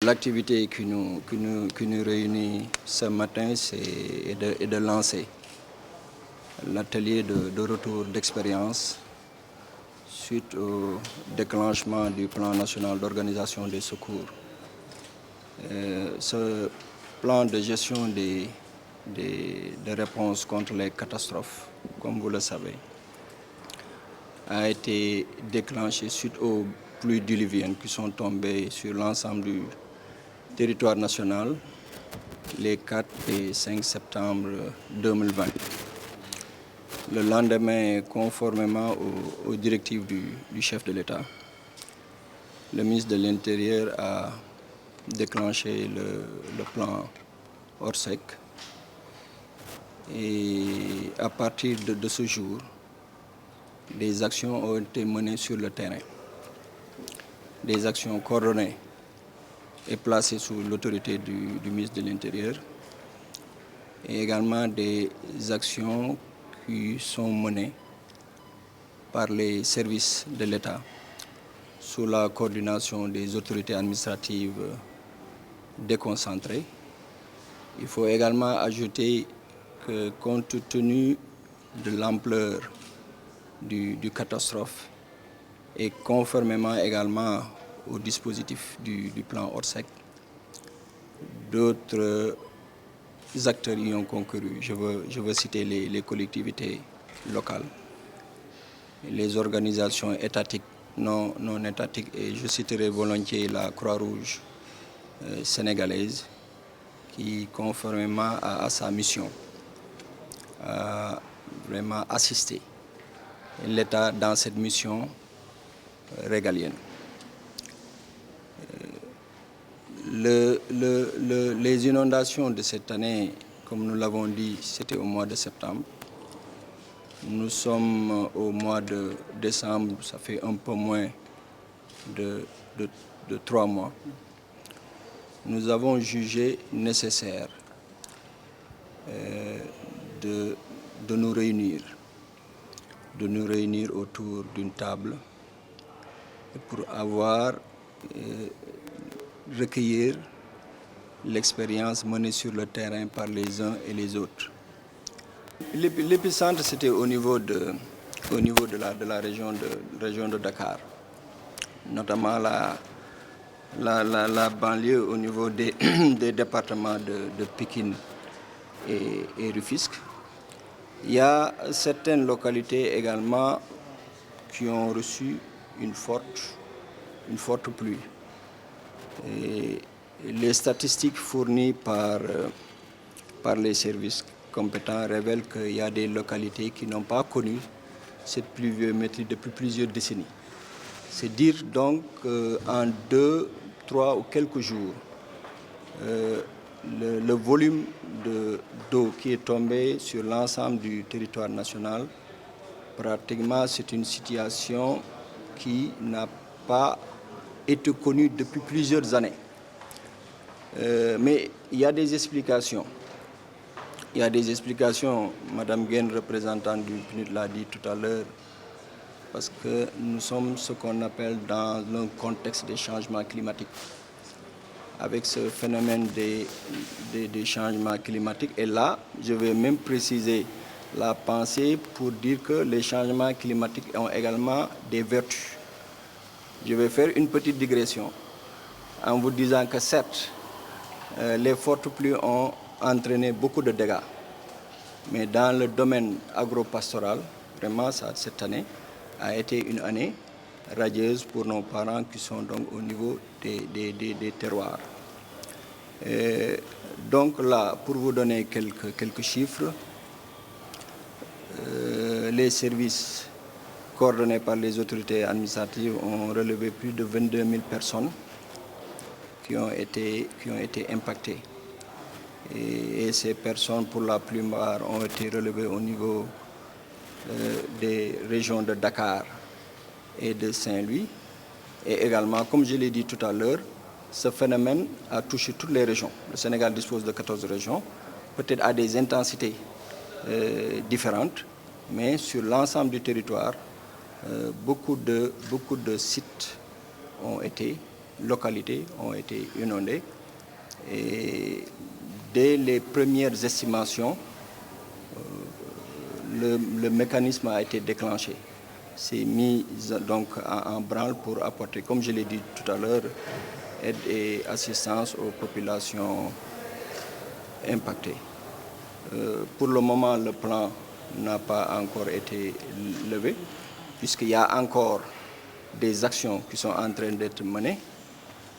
L'activité qui nous réunit ce matin, c'est de lancer l'atelier de retour d'expérience suite au déclenchement du plan national d'organisation des secours. Ce plan de gestion des réponses contre les catastrophes, comme vous le savez, a été déclenché suite aux pluies diluviennes qui sont tombées sur l'ensemble du territoire national les 4 et 5 septembre 2020. Le lendemain, conformément aux directives du chef de l'État, le ministre de l'Intérieur a déclenché le plan Orsec. Et à partir de ce jour, des actions ont été menées sur le terrain. Des actions coordonnées et placées sous l'autorité du ministre de l'Intérieur. Et également des actions qui sont menées par les services de l'État sous la coordination des autorités administratives déconcentrées. Il faut également ajouter que compte tenu de l'ampleur du catastrophe et conformément également au dispositif du plan Orsec, d'autres acteurs y ont concouru. Je veux citer les collectivités locales, les organisations étatiques, non étatiques, et je citerai volontiers la Croix-Rouge sénégalaise qui, conformément à sa mission, a vraiment assisté l'État dans cette mission régalienne. Les inondations de cette année, comme nous l'avons dit, c'était au mois de septembre. Nous sommes au mois de décembre, ça fait un peu moins de 3 mois. Nous avons jugé nécessaire de nous réunir autour d'une table pour recueillir l'expérience menée sur le terrain par les uns et les autres. L'épicentre, c'était au niveau de la région de Dakar, notamment la banlieue au niveau des départements de Pikine et Rufisque. Il y a certaines localités également qui ont reçu une forte pluie. Et les statistiques fournies par les services compétents révèlent qu'il y a des localités qui n'ont pas connu cette pluviométrie depuis plusieurs décennies. C'est dire donc qu'en 2, 3 ou quelques jours, le volume d'eau qui est tombé sur l'ensemble du territoire national, pratiquement c'est une situation qui n'a pas été connue depuis plusieurs années. Mais il y a des explications. Madame Guène, représentante du PNUD, l'a dit tout à l'heure, parce que nous sommes ce qu'on appelle dans un contexte de changement climatique. Avec ce phénomène des changements climatiques, et là, je vais même préciser la pensée pour dire que les changements climatiques ont également des vertus. Je vais faire une petite digression en vous disant que certes, les fortes pluies ont entraîné beaucoup de dégâts. Mais dans le domaine agro-pastoral, vraiment, cette année a été une année radieuse pour nos parents qui sont donc au niveau des terroirs. Donc là, pour vous donner quelques chiffres, les services coordonnés par les autorités administratives ont relevé plus de 22 000 personnes qui ont été impactées. Et ces personnes, pour la plupart, ont été relevées au niveau des régions de Dakar et de Saint-Louis. Et également, comme je l'ai dit tout à l'heure, ce phénomène a touché toutes les régions. Le Sénégal dispose de 14 régions, peut-être à des intensités différentes, mais sur l'ensemble du territoire, beaucoup de sites ont été localités ont été inondées. Et dès les premières estimations, le mécanisme a été déclenché. C'est mis donc en branle pour apporter, comme je l'ai dit tout à l'heure, aide et assistance aux populations impactées. Pour le moment, le plan n'a pas encore été levé, puisqu'il y a encore des actions qui sont en train d'être menées.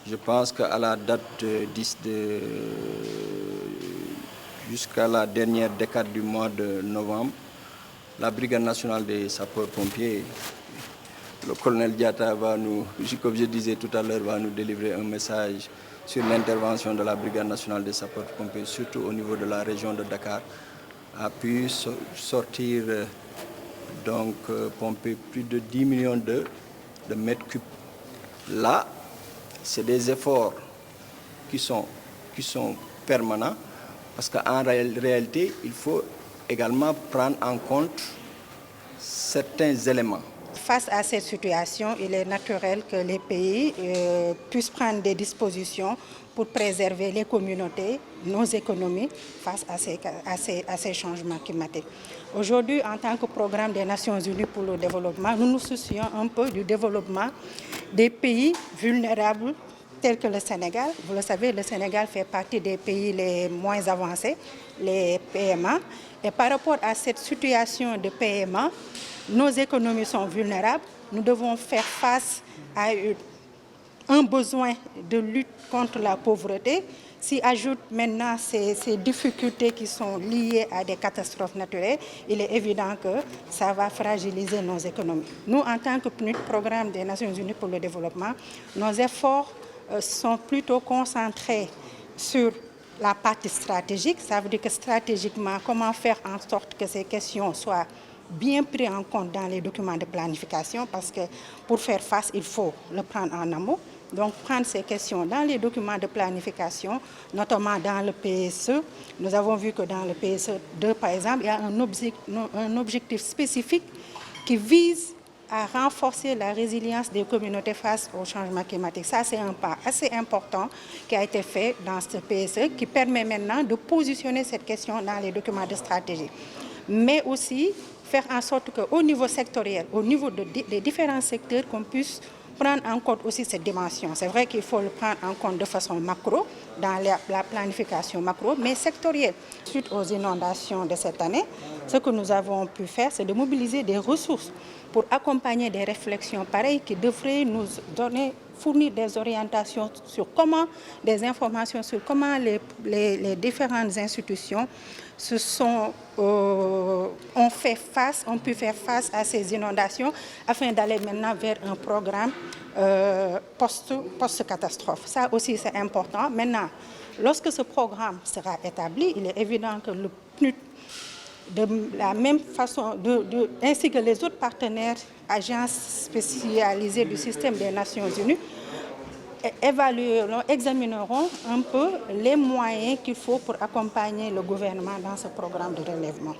Je pense qu'à la date jusqu'à la dernière décade du mois de novembre, la Brigade nationale des sapeurs-pompiers, le colonel Diatta va nous, comme je disais tout à l'heure, va nous délivrer un message sur l'intervention de la Brigade nationale des sapeurs-pompiers, surtout au niveau de la région de Dakar, a pu sortir, donc pomper plus de 10 millions de mètres cubes. Là, c'est des efforts qui sont permanents, parce qu'en réalité, il faut également prendre en compte certains éléments. Face à cette situation, il est naturel que les pays puissent prendre des dispositions pour préserver les communautés, nos économies face à ces changements climatiques. Aujourd'hui, en tant que programme des Nations Unies pour le développement, nous nous soucions un peu du développement des pays vulnérables tels que le Sénégal. Vous le savez, le Sénégal fait partie des pays les moins avancés, les PMA. Et par rapport à cette situation de PMA, nos économies sont vulnérables. Nous devons faire face à un besoin de lutte contre la pauvreté. S'y ajoutent maintenant ces difficultés qui sont liées à des catastrophes naturelles, il est évident que ça va fragiliser nos économies. Nous, en tant que PNUD, Programme des Nations Unies pour le développement, nos efforts sont plutôt concentrés sur la partie stratégique. Ça veut dire que stratégiquement, comment faire en sorte que ces questions soient bien prises en compte dans les documents de planification, parce que pour faire face, il faut le prendre en amont. Donc, prendre ces questions dans les documents de planification, notamment dans le PSE. Nous avons vu que dans le PSE 2, par exemple, il y a un objectif spécifique qui vise à renforcer la résilience des communautés face au changement climatique. Ça, c'est un pas assez important qui a été fait dans ce PSE, qui permet maintenant de positionner cette question dans les documents de stratégie. Mais aussi faire en sorte qu'au niveau sectoriel, au niveau des différents secteurs, qu'on puisse prendre en compte aussi cette dimension. C'est vrai qu'il faut le prendre en compte de façon macro, dans la planification macro, mais sectorielle. Suite aux inondations de cette année, ce que nous avons pu faire, c'est de mobiliser des ressources pour accompagner des réflexions pareilles qui devraient nous fournir des orientations sur comment, des informations sur comment les différentes institutions ont pu faire face à ces inondations afin d'aller maintenant vers un programme post-catastrophe. Ça aussi, c'est important. Maintenant, lorsque ce programme sera établi, il est évident que le PNUD, de la même façon, ainsi que les autres partenaires, agences spécialisées du système des Nations Unies, examineront un peu les moyens qu'il faut pour accompagner le gouvernement dans ce programme de relèvement.